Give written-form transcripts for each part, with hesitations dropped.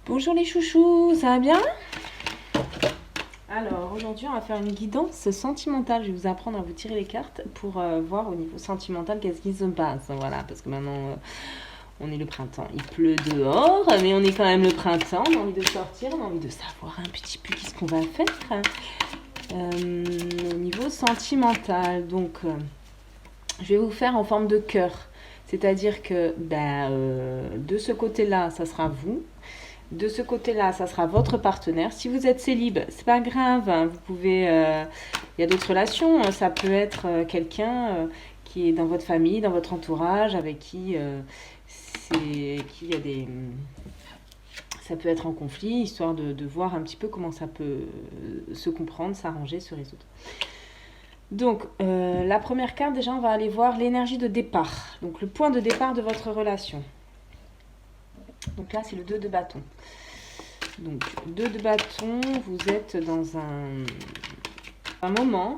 Bonjour les chouchous, ça va bien? Alors aujourd'hui on va faire une guidance sentimentale. Je vais vous apprendre à vous tirer les cartes pour voir au niveau sentimental qu'est-ce qui se passe. Voilà, parce que maintenant on est le printemps. Il pleut dehors, mais on est quand même le printemps. On a envie de sortir, on a envie de savoir un petit peu qu'est-ce qu'on va faire. Au niveau sentimental, donc je vais vous faire en forme de cœur. C'est-à-dire que de ce côté-là, ça sera vous. De ce côté-là, ça sera votre partenaire. Si vous êtes célib, c'est pas grave. Hein, vous pouvez. Il y a d'autres relations. Ça peut être quelqu'un qui est dans votre famille, dans votre entourage, avec qui qui y a des. Ça peut être en conflit, histoire de voir un petit peu comment ça peut se comprendre, s'arranger, se résoudre. Donc, la première carte, déjà, on va aller voir l'énergie de départ. Donc, le point de départ de votre relation. Donc là, c'est le 2 de bâton. Donc, 2 de bâton, vous êtes dans un moment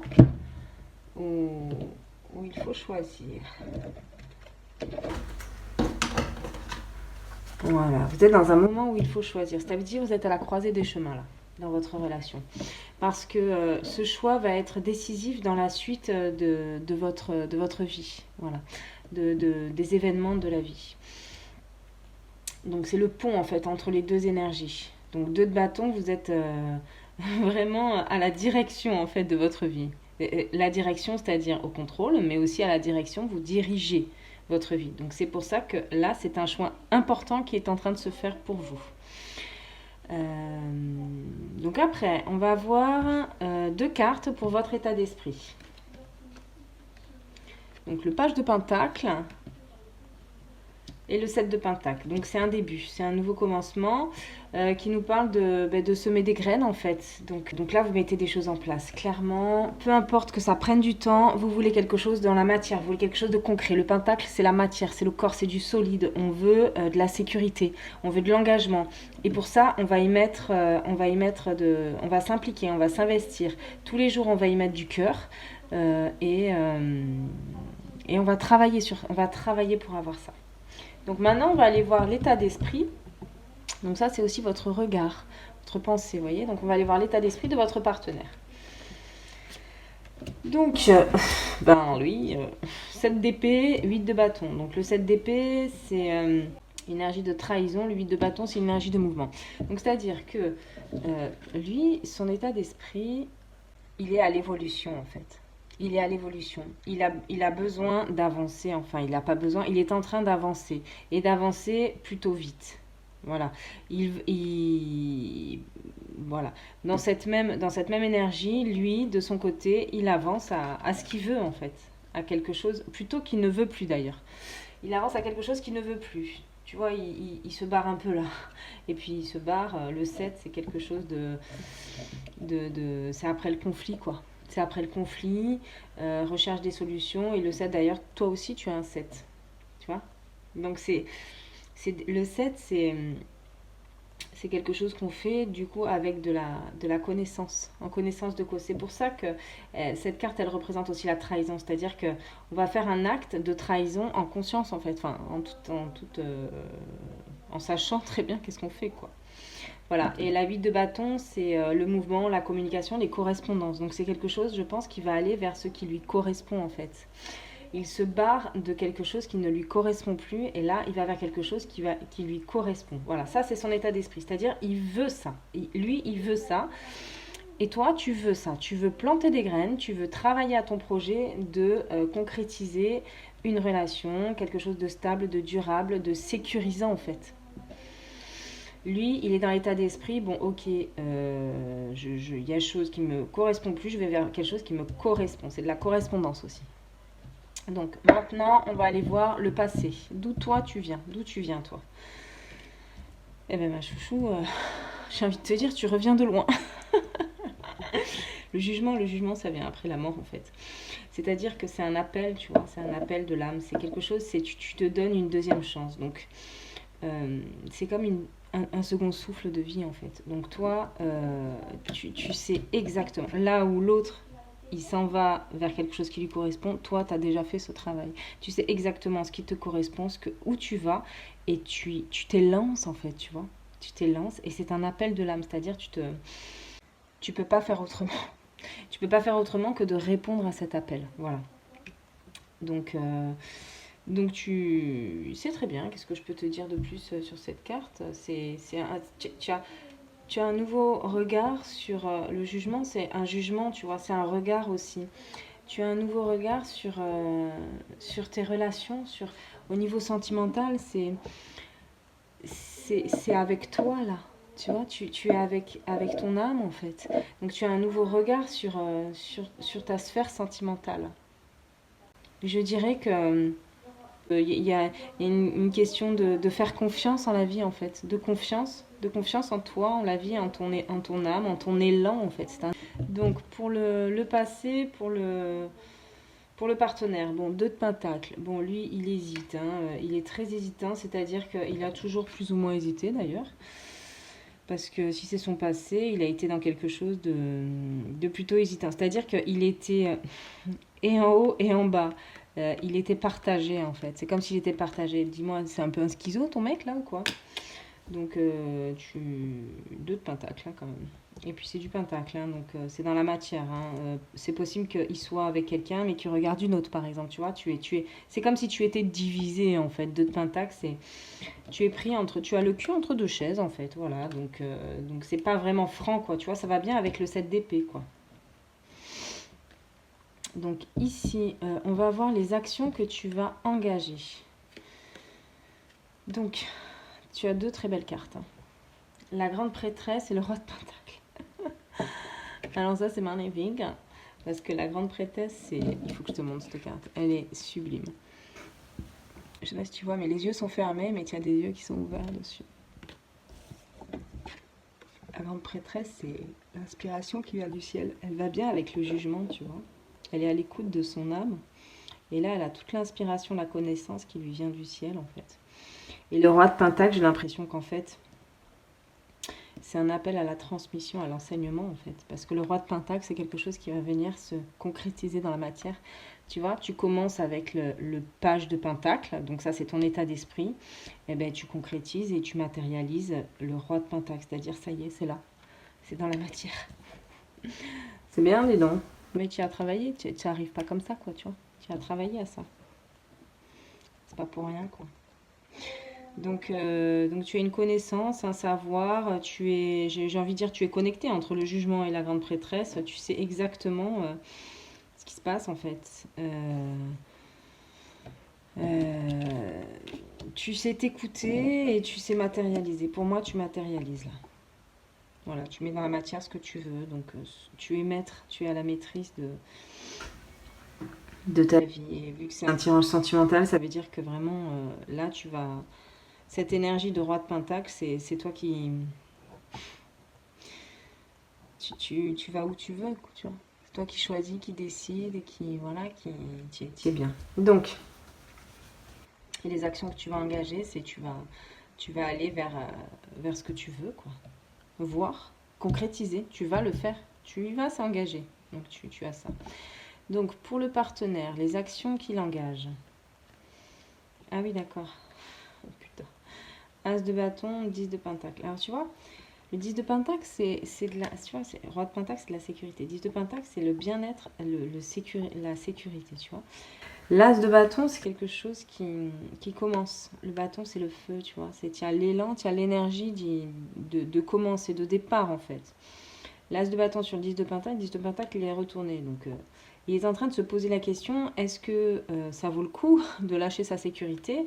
où il faut choisir. Voilà, vous êtes dans un moment où il faut choisir. Ça veut dire que vous êtes à la croisée des chemins, là, dans votre relation. Parce que ce choix va être décisif dans la suite de votre vie. Voilà, des événements de la vie. Donc c'est le pont en fait entre les deux énergies. Donc 2 de bâton, vous êtes vraiment à la direction en fait de votre vie. La direction, c'est-à-dire au contrôle, mais aussi à la direction, vous dirigez votre vie. Donc c'est pour ça que là, c'est un choix important qui est en train de se faire pour vous. Donc après, on va voir 2 cartes pour votre état d'esprit. Donc le page de pentacle et le 7 de pentacle. Donc c'est un début, c'est un nouveau commencement qui nous parle de semer des graines en fait. Donc là vous mettez des choses en place. Clairement, peu importe que ça prenne du temps, vous voulez quelque chose dans la matière, vous voulez quelque chose de concret. Le pentacle c'est la matière, c'est le corps, c'est du solide. On veut de la sécurité, on veut de l'engagement. Et pour ça on va s'impliquer, on va s'investir. Tous les jours on va y mettre du cœur et on va travailler pour avoir ça. Donc maintenant, on va aller voir l'état d'esprit. Donc ça, c'est aussi votre regard, votre pensée, vous voyez. Donc on va aller voir l'état d'esprit de votre partenaire. Donc, lui, 7 d'épée, 8 de bâton. Donc le 7 d'épée, c'est énergie de trahison. Le 8 de bâton, c'est une énergie de mouvement. Donc c'est-à-dire que lui, son état d'esprit, il est à l'évolution en fait. Il est à l'évolution. Il a besoin d'avancer. Enfin, il n'a pas besoin. Il est en train d'avancer. Et d'avancer plutôt vite. Voilà. Voilà. Dans cette même énergie, lui, de son côté, il avance à ce qu'il veut, en fait. À quelque chose, plutôt qu'il ne veut plus d'ailleurs. Il avance à quelque chose qu'il ne veut plus. Tu vois, il se barre un peu là. Et puis il se barre. Le 7, c'est quelque chose c'est après le conflit, quoi. C'est après le conflit, recherche des solutions. Et le 7 d'ailleurs, toi aussi tu as un 7. Tu vois. Donc le 7, c'est quelque chose qu'on fait du coup avec de la connaissance, en connaissance de cause. C'est pour ça que cette carte, elle représente aussi la trahison. C'est-à-dire qu'on va faire un acte de trahison en conscience en fait, enfin en sachant très bien qu'est-ce qu'on fait, quoi. Voilà, et la 8 de bâton, c'est le mouvement, la communication, les correspondances. Donc c'est quelque chose, je pense, qui va aller vers ce qui lui correspond en fait. Il se barre de quelque chose qui ne lui correspond plus, et là, il va vers quelque chose qui lui correspond. Voilà, ça c'est son état d'esprit, c'est-à-dire il veut ça. Lui, il veut ça, et toi, tu veux ça. Tu veux planter des graines, tu veux travailler à ton projet de concrétiser une relation, quelque chose de stable, de durable, de sécurisant en fait. Lui, il est dans l'état d'esprit, bon ok, il y a des choses qui me correspondent plus, je vais vers quelque chose qui me correspond. C'est de la correspondance aussi. Donc maintenant, on va aller voir le passé. D'où tu viens toi? Eh bien ma chouchou, j'ai envie de te dire, tu reviens de loin. Le jugement, ça vient après la mort en fait. C'est-à-dire que c'est un appel, tu vois, c'est un appel de l'âme. C'est quelque chose, tu te donnes une deuxième chance. Donc c'est comme un second souffle de vie en fait. Donc toi, tu sais exactement. Là où l'autre, il s'en va vers quelque chose qui lui correspond, toi, tu as déjà fait ce travail. Tu sais exactement ce qui te correspond, où tu vas, et tu t'élances en fait, tu vois. Tu t'élances et c'est un appel de l'âme, c'est-à-dire tu peux pas faire autrement. Tu peux pas faire autrement que de répondre à cet appel. Voilà. Donc, tu sais très bien. Qu'est-ce que je peux te dire de plus sur cette carte? Tu as un nouveau regard sur le jugement. C'est un jugement, tu vois. C'est un regard aussi. Tu as un nouveau regard sur tes relations, au niveau sentimental. C'est avec toi là. Tu vois, tu es avec ton âme en fait. Donc tu as un nouveau regard sur ta sphère sentimentale. Je dirais que il y a une question de faire confiance en la vie en fait, de confiance en toi, en la vie, en ton âme, en ton élan en fait. Donc pour le passé, pour le partenaire, bon, 2 de pentacles. Bon, lui, il hésite, hein, il est très hésitant, c'est-à-dire qu'il a toujours plus ou moins hésité d'ailleurs. Parce que si c'est son passé, il a été dans quelque chose de plutôt hésitant. C'est-à-dire qu'il était et en haut et en bas. Il était partagé en fait. C'est comme s'il était partagé. Dis-moi, c'est un peu un schizo ton mec là ou quoi? Donc, 2 de pentacle hein, quand même. Et puis c'est du pentacle, hein, donc c'est dans la matière. Hein. C'est possible qu'il soit avec quelqu'un, mais qu'il regarde une autre, par exemple. Tu vois, c'est comme si tu étais divisé, en fait. 2 de pentacle, tu es pris tu as le cul entre deux chaises, en fait. Voilà, donc c'est pas vraiment franc, quoi. Tu vois, ça va bien avec le 7 d'épée, quoi. Donc ici, on va voir les actions que tu vas engager. Donc, tu as 2 très belles cartes. Hein. La grande prêtresse et le roi de pentacle. Alors ça, c'est magnifique. Parce que la grande prêtresse, il faut que je te montre cette carte. Elle est sublime. Je sais pas si tu vois, mais les yeux sont fermés, mais tu as des yeux qui sont ouverts dessus. La grande prêtresse, c'est l'inspiration qui vient du ciel. Elle va bien avec le jugement, tu vois. Elle est à l'écoute de son âme. Et là, elle a toute l'inspiration, la connaissance qui lui vient du ciel, en fait. Et le roi de pentacle, j'ai l'impression qu'en fait, c'est un appel à la transmission, à l'enseignement en fait. Parce que le roi de pentacle, c'est quelque chose qui va venir se concrétiser dans la matière. Tu vois, tu commences avec le page de pentacle, donc ça c'est ton état d'esprit. Et bien tu concrétises et tu matérialises le roi de pentacle, c'est-à-dire ça y est, c'est là. C'est dans la matière. C'est bien, dis donc. Mais tu as travaillé, tu n'arrives pas comme ça, quoi, tu vois. Tu as travaillé à ça. C'est pas pour rien, quoi. Donc tu as une connaissance, un savoir, j'ai envie de dire, tu es connecté entre le jugement et la grande prêtresse, tu sais exactement ce qui se passe en fait. Tu sais t'écouter et tu sais matérialiser. Pour moi, tu matérialises là. Voilà, tu mets dans la matière ce que tu veux. Donc tu es maître, tu es à la maîtrise de ta vie. Et vu que c'est un tirage sentimental, ça veut dire que vraiment, là, tu vas... Cette énergie de roi de pentacle, c'est toi qui... Tu vas où tu veux, tu vois. C'est toi qui choisis, qui décide et qui... Voilà, qui est bien. Donc, et les actions que tu vas engager, c'est tu vas aller vers ce que tu veux, quoi. Voir, concrétiser, tu vas le faire. Tu y vas s'engager. Donc, tu as ça. Donc, pour le partenaire, les actions qu'il engage. Ah oui, d'accord. Oh, putain. As de bâton, 10 de pentacle. Alors, tu vois, le 10 de pentacle, c'est de la... Tu vois, roi de pentacle, c'est de la sécurité. 10 de pentacle, c'est le bien-être, la sécurité, tu vois. L'as de bâton, c'est quelque chose qui commence. Le bâton, c'est le feu, tu vois. Tu as l'élan, tu as l'énergie de commencer, de départ, en fait. L'as de bâton sur le 10 de pentacle, le 10 de pentacle, il est retourné. Donc, il est en train de se poser la question, est-ce que ça vaut le coup de lâcher sa sécurité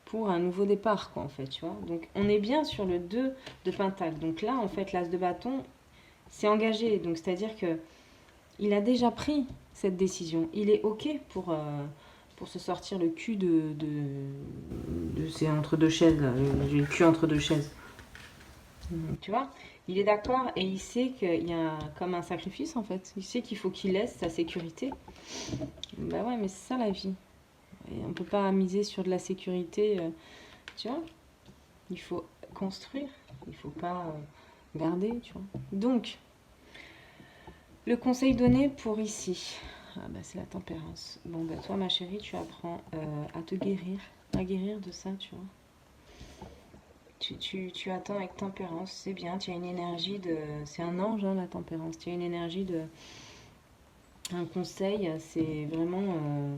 pour un nouveau départ, quoi, en fait, tu vois. Donc, on est bien sur le 2 de pentacle. Donc là, en fait, l'as de bâton, c'est engagé. Donc, c'est-à-dire que il a déjà pris cette décision. Il est OK pour se sortir le cul c'est entre deux chaises, là. J'ai le cul entre deux chaises. Tu vois, il est d'accord et il sait qu'il y a comme un sacrifice, en fait. Il sait qu'il faut qu'il laisse sa sécurité. Bah ouais, mais c'est ça, la vie. Et on ne peut pas miser sur de la sécurité, tu vois. Il faut construire, il ne faut pas garder, tu vois. Donc, le conseil donné pour ici, ah bah c'est la tempérance. Bon, bah toi, ma chérie, tu apprends à te guérir, à guérir de ça, tu vois. Tu attends avec tempérance, c'est bien, tu as une énergie de... C'est un ange, hein, la tempérance. Tu as une énergie de... Un conseil, c'est vraiment...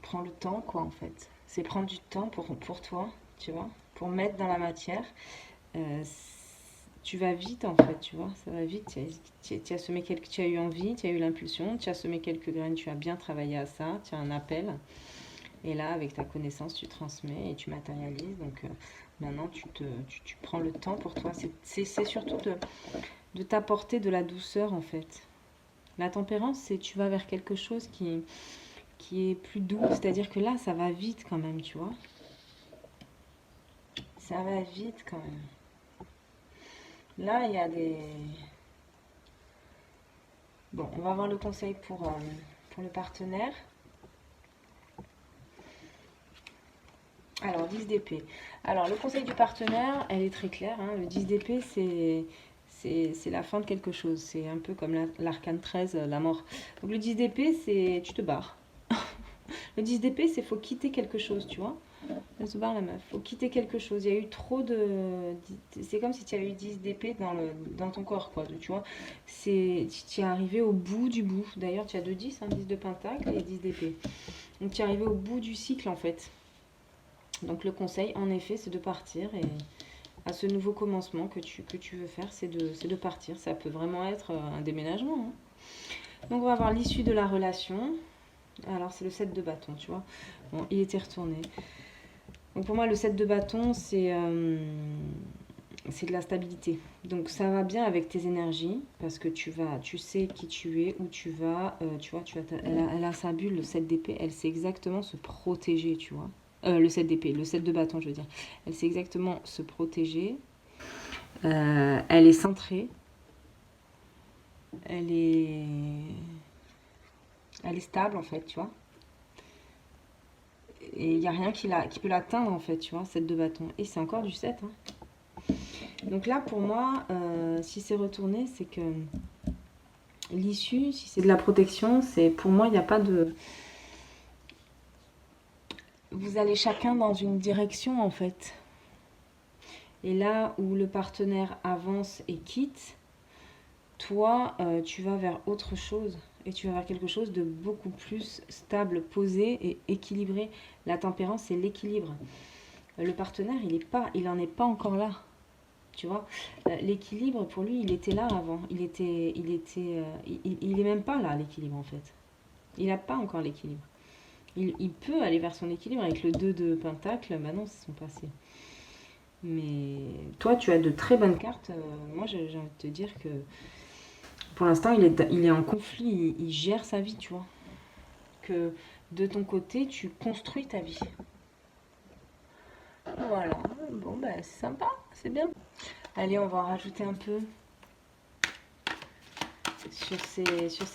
prends le temps, quoi, en fait. C'est prendre du temps pour toi, tu vois, pour mettre dans la matière. Euh, Tu vas vite, en fait, tu vois, ça va vite. Tu as semé quelques... Tu as eu envie, tu as eu l'impulsion, tu as semé quelques graines, tu as bien travaillé à ça, tu as un appel. Et là, avec ta connaissance, tu transmets et tu matérialises. Donc maintenant, tu prends le temps pour toi. C'est surtout de t'apporter de la douceur, en fait. La tempérance, c'est tu vas vers quelque chose qui est plus doux. C'est-à-dire que là, ça va vite quand même, tu vois. Ça va vite quand même. Là, il y a des... Bon, on va voir le conseil pour le partenaire. Alors, 10 d'épée. Alors, le conseil du partenaire, elle est très claire, hein. Le 10 d'épée, c'est la fin de quelque chose. C'est un peu comme l'arcane 13, la mort. Donc, le 10 d'épée, c'est tu te barres. Le 10 d'épée, c'est faut quitter quelque chose, tu vois. Elle se barre, la meuf. Faut quitter quelque chose. Il y a eu trop de... C'est comme si tu avais eu 10 d'épée dans ton corps, quoi. Tu vois, tu es arrivé au bout du bout. D'ailleurs, tu as 2 10, hein, 10 de pentacle et 10 d'épée. Donc, tu es arrivé au bout du cycle, en fait. Donc le conseil, en effet, c'est de partir et à ce nouveau commencement que tu veux faire, c'est de partir. Ça peut vraiment être un déménagement, hein. Donc on va voir l'issue de la relation. Alors c'est le 7 de bâton, tu vois. Bon, il était retourné. Donc pour moi, le 7 de bâton, c'est de la stabilité. Donc ça va bien avec tes énergies parce que tu sais qui tu es, où tu vas. Tu vois, elle a sa bulle, le 7 d'épée, elle sait exactement se protéger, tu vois. Le 7 d'épée, le 7 de bâton, je veux dire. Elle sait exactement se protéger. Elle est centrée. Elle est... Elle est stable, en fait, tu vois. Et il n'y a rien qui peut l'atteindre, en fait, tu vois, 7 de bâton. Et c'est encore du 7, hein. Donc là, pour moi, si c'est retourné, c'est que l'issue, si c'est de la protection, c'est pour moi, il n'y a pas de... Vous allez chacun dans une direction, en fait. Et là où le partenaire avance et quitte, toi, tu vas vers autre chose. Et tu vas vers quelque chose de beaucoup plus stable, posé et équilibré. La tempérance, c'est l'équilibre. Le partenaire, il n'en est pas encore là. Tu vois, l'équilibre, pour lui, il était là avant. Il est même pas là, l'équilibre, en fait. Il n'a pas encore l'équilibre. Il peut aller vers son équilibre avec le 2 de pentacle. Bah non, c'est son passé. Mais toi, tu as de très bonnes cartes. Moi, j'ai envie de te dire que pour l'instant, il est en conflit. Il gère sa vie, tu vois. Que de ton côté, tu construis ta vie. Voilà. Bon, bah, c'est sympa. C'est bien. Allez, on va en rajouter un peu sur ces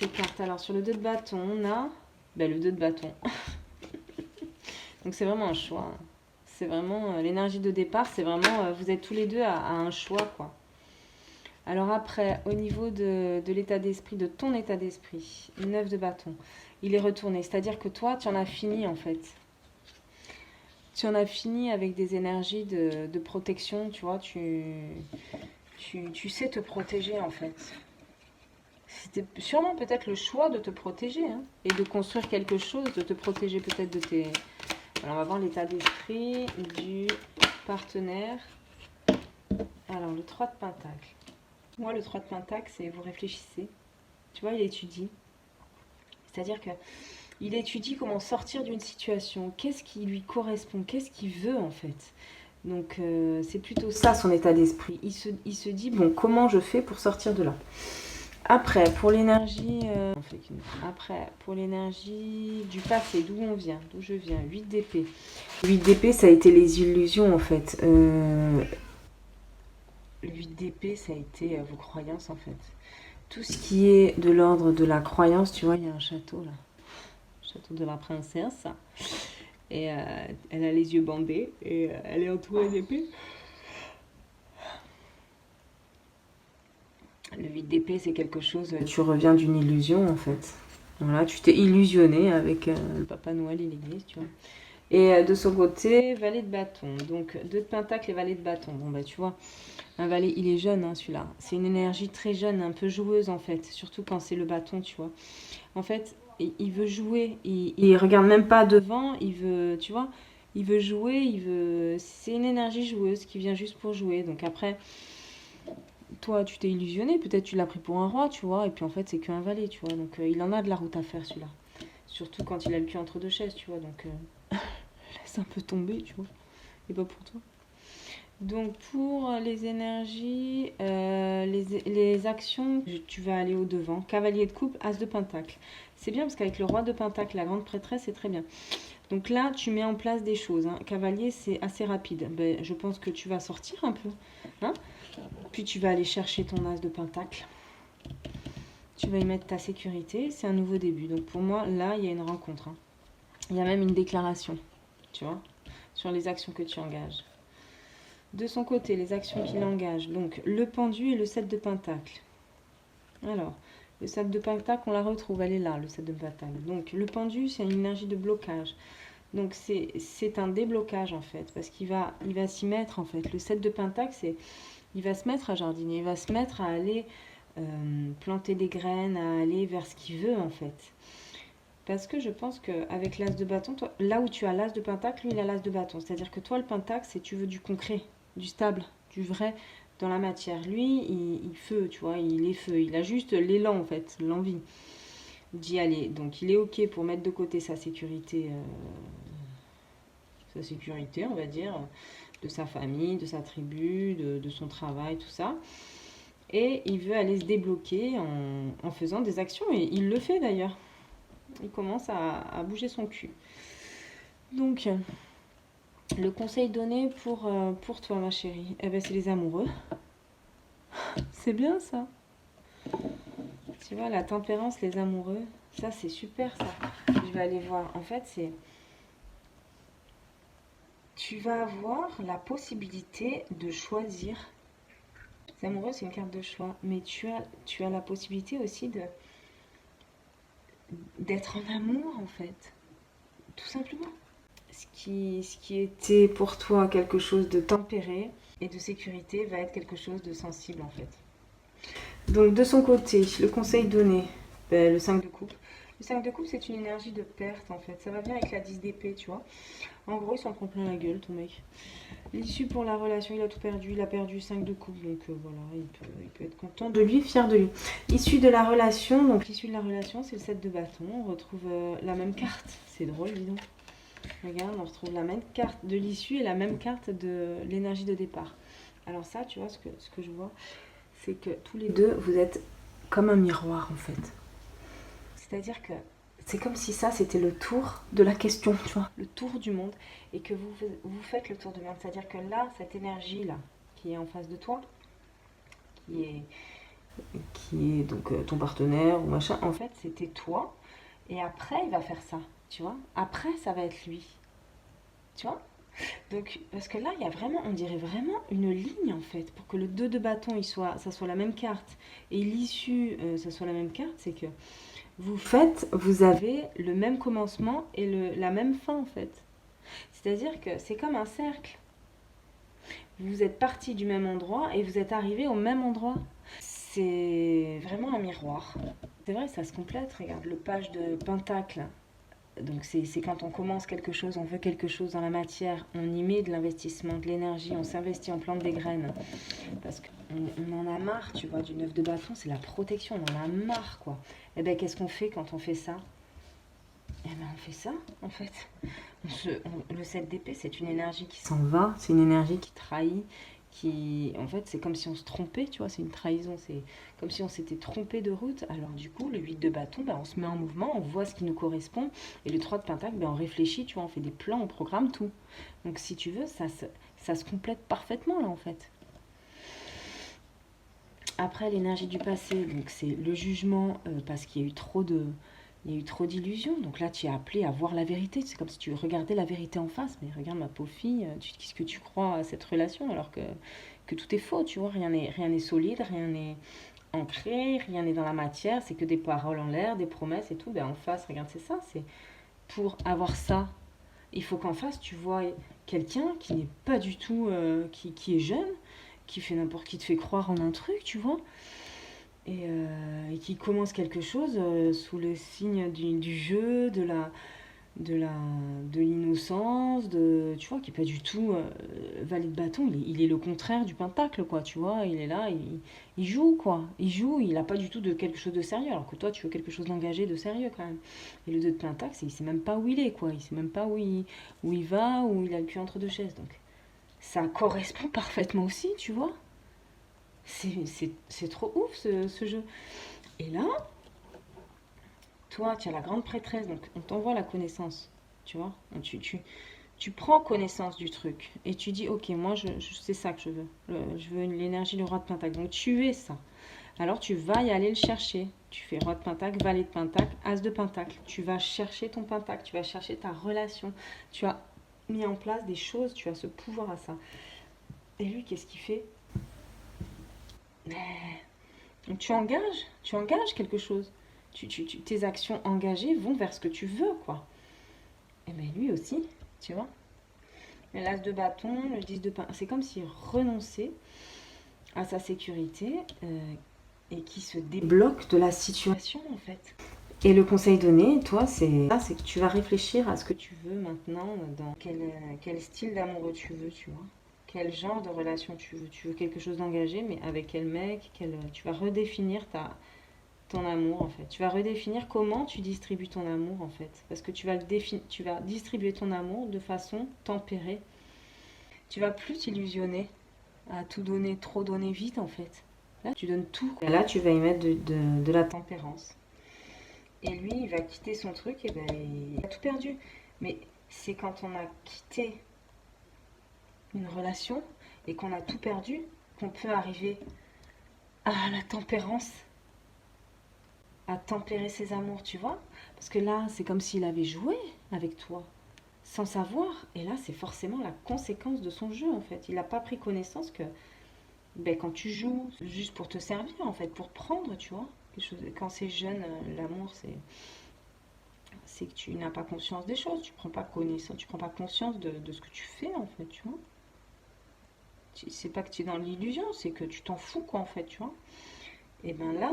cartes. Alors, sur le 2 de bâton, on a le 2 de bâton. Donc, c'est vraiment un choix. C'est vraiment l'énergie de départ. C'est vraiment, vous êtes tous les deux à un choix, quoi. Alors après, au niveau de l'état d'esprit, de ton état d'esprit, 9 de bâton, il est retourné. C'est-à-dire que toi, tu en as fini, en fait. Tu en as fini avec des énergies de protection, tu vois. Tu sais te protéger, en fait. C'était sûrement peut-être le choix de te protéger, hein, et de construire quelque chose, de te protéger peut-être de tes... Alors, on va voir l'état d'esprit du partenaire. Alors, le 3 de pentacle. Moi, le 3 de pentacle, c'est vous réfléchissez. Tu vois, il étudie. C'est-à-dire que il étudie comment sortir d'une situation. Qu'est-ce qui lui correspond? Qu'est-ce qu'il veut, en fait? Donc, c'est plutôt ça, son état d'esprit. Il se dit, bon, comment je fais pour sortir de là? Après, pour l'énergie... Après, pour l'énergie du passé, d'où on vient, d'où je viens, 8 d'épée. 8 d'épée, ça a été les illusions, en fait. 8 d'épée, ça a été vos croyances, en fait. Tout ce qui est de l'ordre de la croyance, tu vois, il y a un château, là. Château de la princesse. Et elle a les yeux bandés, et elle est entourée d'épées. Le 8 d'épée, c'est quelque chose... Tu reviens d'une illusion, en fait. Voilà, tu t'es illusionné avec le Papa Noël et l'église, tu vois. Et de son côté, valet de bâton. Donc, 2 de pentacle et valet de bâton. Bon, bah, tu vois, un valet, il est jeune, hein, celui-là. C'est une énergie très jeune, un peu joueuse, en fait. Surtout quand c'est le bâton, tu vois. En fait, il veut jouer. Il regarde même pas devant. Il veut, tu vois, il veut jouer. C'est une énergie joueuse qui vient juste pour jouer. Donc, après, toi, tu t'es illusionné. Peut-être tu l'as pris pour un roi, tu vois. Et puis, en fait, c'est qu'un valet, tu vois. Donc, il en a de la route à faire, celui-là. Surtout quand il a le cul entre deux chaises, tu vois. Donc, laisse un peu tomber, tu vois. Et pas pour toi. Donc pour les énergies, les actions, tu vas aller au devant. Cavalier de coupe, as de pentacle. C'est bien parce qu'avec le roi de pentacle, la grande prêtresse, c'est très bien. Donc là, tu mets en place des choses. Hein. Cavalier, c'est assez rapide. Ben, je pense que tu vas sortir un peu. Hein. Puis tu vas aller chercher ton as de pentacle. Tu vas y mettre ta sécurité. C'est un nouveau début. Donc pour moi, là, il y a une rencontre. Hein. Il y a même une déclaration, tu vois, sur les actions que tu engages. De son côté, les actions qu'il engage. Donc, le pendu et le 7 de pentacle. Alors, le 7 de pentacle, on la retrouve, elle est là, le 7 de pentacle. Donc, le pendu, c'est une énergie de blocage. Donc, c'est un déblocage, en fait, parce qu'il va s'y mettre, en fait. Le 7 de pentacle, il va se mettre à jardiner, il va se mettre à aller planter des graines, à aller vers ce qu'il veut, en fait. Parce que je pense qu'avec l'as de bâton, toi, là où tu as l'as de pentacle, lui, il a l'as de bâton. C'est-à-dire que toi, le pentacle, c'est tu veux du concret, du stable, du vrai dans la matière. Lui, il feu, tu vois, il est feu. Il a juste l'élan, en fait, l'envie d'y aller. Donc, il est OK pour mettre de côté sa sécurité, on va dire, de sa famille, de sa tribu, de son travail, tout ça. Et il veut aller se débloquer en faisant des actions. Et il le fait, d'ailleurs. Il commence à bouger son cul. Donc, le conseil donné pour toi, ma chérie, eh ben, c'est les amoureux. C'est bien ça. Tu vois, la tempérance, les amoureux, ça c'est super ça. Je vais aller voir. En fait, tu vas avoir la possibilité de choisir. Les amoureux, c'est une carte de choix, mais tu as la possibilité aussi d'être en amour en fait, tout simplement. Ce qui était pour toi quelque chose de tempéré et de sécurité va être quelque chose de sensible en fait. Donc de son côté, le conseil donné, le 5 de coupe. Le 5 de coupe, c'est une énergie de perte en fait. Ça va bien avec la 10 d'épée, tu vois. En gros, il s'en prend plein la gueule, ton mec. L'issue pour la relation, il a tout perdu. Il a perdu 5 de coupe, donc voilà, il peut être content de lui, fier de lui. Issue de la relation, donc l'issue de la relation, c'est le 7 de bâton. On retrouve la même carte. C'est drôle, dis donc. Regarde, on retrouve la même carte de l'issue et la même carte de l'énergie de départ. Alors ça, tu vois, ce que je vois, c'est que tous les deux, vous êtes comme un miroir en fait. C'est-à-dire que c'est comme si ça, c'était le tour de la question, tu vois, le tour du monde, et que vous faites le tour du monde. C'est-à-dire que là, cette énergie-là, qui est en face de toi, qui est donc ton partenaire ou machin, en fait, c'était toi, et après, il va faire ça, tu vois. Après, ça va être lui, tu vois. Donc, parce que là, il y a vraiment, on dirait vraiment une ligne en fait, pour que le 2 de bâton, ça soit la même carte, et l'issue, ça soit la même carte, c'est que vous avez le même commencement et la même fin en fait. C'est-à-dire que c'est comme un cercle. Vous êtes partis du même endroit et vous êtes arrivés au même endroit. C'est vraiment un miroir. C'est vrai, ça se complète. Regarde le page de Pentacle. Donc c'est quand on commence quelque chose, on veut quelque chose dans la matière, on y met de l'investissement, de l'énergie, on s'investit, on plante des graines. Parce qu'on en a marre, tu vois, du 9 de bâton, c'est la protection, on en a marre, quoi. Et bien, qu'est-ce qu'on fait quand on fait ça? Eh bien, on fait ça, en fait. Le 7 d'épée, c'est une énergie qui s'en va, c'est une énergie qui trahit, en fait, c'est comme si on se trompait, tu vois, c'est une trahison, c'est comme si on s'était trompé de route. Alors du coup, le 8 de bâton, ben, on se met en mouvement, on voit ce qui nous correspond, et le 3 de pentacle, ben, on réfléchit, tu vois, on fait des plans, on programme tout. Donc si tu veux, ça se complète parfaitement là, en fait. Après, l'énergie du passé, donc c'est le jugement, parce qu'il y a eu trop d'illusions. Donc là, tu es appelé à voir la vérité. C'est comme si tu regardais la vérité en face. Mais regarde, ma pauvre fille, qu'est-ce que tu crois à cette relation alors que tout est faux, tu vois. Rien n'est solide, rien n'est ancré, rien n'est dans la matière. C'est que des paroles en l'air, des promesses et tout. Ben, en face, regarde, c'est ça. C'est pour avoir ça, Il faut qu'en face, tu vois quelqu'un qui n'est pas du tout, qui est jeune, qui te fait croire en un truc, tu vois, et qui commence quelque chose sous le signe du jeu, de la, de l'innocence, tu vois, qui est pas du tout valet de bâton. Il est le contraire du pentacle, quoi, tu vois. Il est là, il joue, quoi. Il joue, il a pas du tout de quelque chose de sérieux, alors que toi, tu veux quelque chose d'engagé, de sérieux, quand même. Et le 2 de pentacle, il sait même pas où il est, quoi. Il sait même pas où il va, où il a le cul entre deux chaises. Donc, ça correspond parfaitement aussi, tu vois. C'est trop ouf, ce jeu. Et là, toi, tu as la grande prêtresse, donc on t'envoie la connaissance, tu vois. Tu prends connaissance du truc et tu dis, ok, moi, c'est ça que je veux. Je veux l'énergie du roi de pentacle. Donc, tu es ça. Alors, tu vas y aller le chercher. Tu fais roi de pentacle, valet de pentacle, as de pentacle. Tu vas chercher ton pentacle, tu vas chercher ta relation. Tu as mis en place des choses, tu as ce pouvoir à ça. Et lui, qu'est-ce qu'il fait? Donc, tu engages quelque chose. Tes actions engagées vont vers ce que tu veux, quoi. Et bien lui aussi, tu vois. L'as de bâton, le 10 de pain, c'est comme s'il renonçait à sa sécurité et qui se débloque de la situation, en fait. Et le conseil donné, toi, c'est que tu vas réfléchir à ce que tu veux maintenant, dans quel style d'amoureux tu veux, tu vois. Quel genre de relation tu veux. Tu veux quelque chose d'engagé, mais avec quel mec, tu vas redéfinir ton amour, en fait. Tu vas redéfinir comment tu distribues ton amour, en fait. Parce que tu vas distribuer ton amour de façon tempérée. Tu vas plus t'illusionner à tout donner, trop donner vite, en fait. Là, tu donnes tout. Et là, tu vas y mettre de la tempérance. Et lui, il va quitter son truc, et ben, il a tout perdu. Mais c'est quand on a quitté une relation et qu'on a tout perdu qu'on peut arriver à la tempérance, à tempérer ses amours, tu vois. Parce que là, c'est comme s'il avait joué avec toi, sans savoir. Et là, c'est forcément la conséquence de son jeu, en fait. Il n'a pas pris connaissance que ben, quand tu joues, juste pour te servir, en fait, pour prendre, tu vois. Quand c'est jeune, l'amour, c'est que tu n'as pas conscience des choses. Tu prends pas connaissance, tu prends pas conscience de ce que tu fais, en fait, tu vois. C'est pas que tu es dans l'illusion, c'est que tu t'en fous, quoi, en fait, tu vois. Et ben là,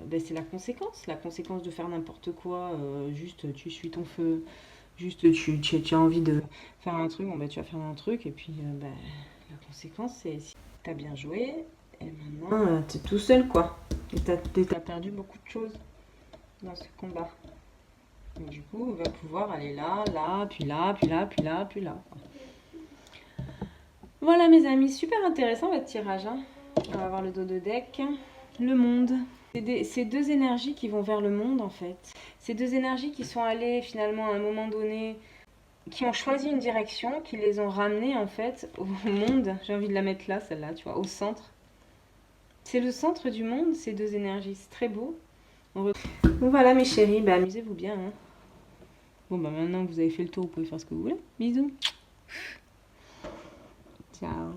ben c'est la conséquence. La conséquence de faire n'importe quoi, juste tu suis ton feu, juste tu as envie de faire un truc, bon ben tu vas faire un truc, et puis ben, la conséquence c'est si tu as bien joué, et maintenant tu es tout seul quoi. Et tu as perdu beaucoup de choses dans ce combat. Et du coup, on va pouvoir aller là, là, puis là, puis là, puis là, puis là. Voilà mes amis, super intéressant votre tirage. Hein. On va voir le dos de deck. Le monde. C'est deux énergies qui vont vers le monde en fait. Ces deux énergies qui sont allées finalement à un moment donné, qui ont choisi une direction, qui les ont ramenées en fait au monde. J'ai envie de la mettre là, celle-là, tu vois, au centre. C'est le centre du monde, ces deux énergies. C'est très beau. Donc voilà mes chéris, bah, amusez-vous bien. Hein. Bon bah maintenant que vous avez fait le tour, vous pouvez faire ce que vous voulez. Bisous. Ciao.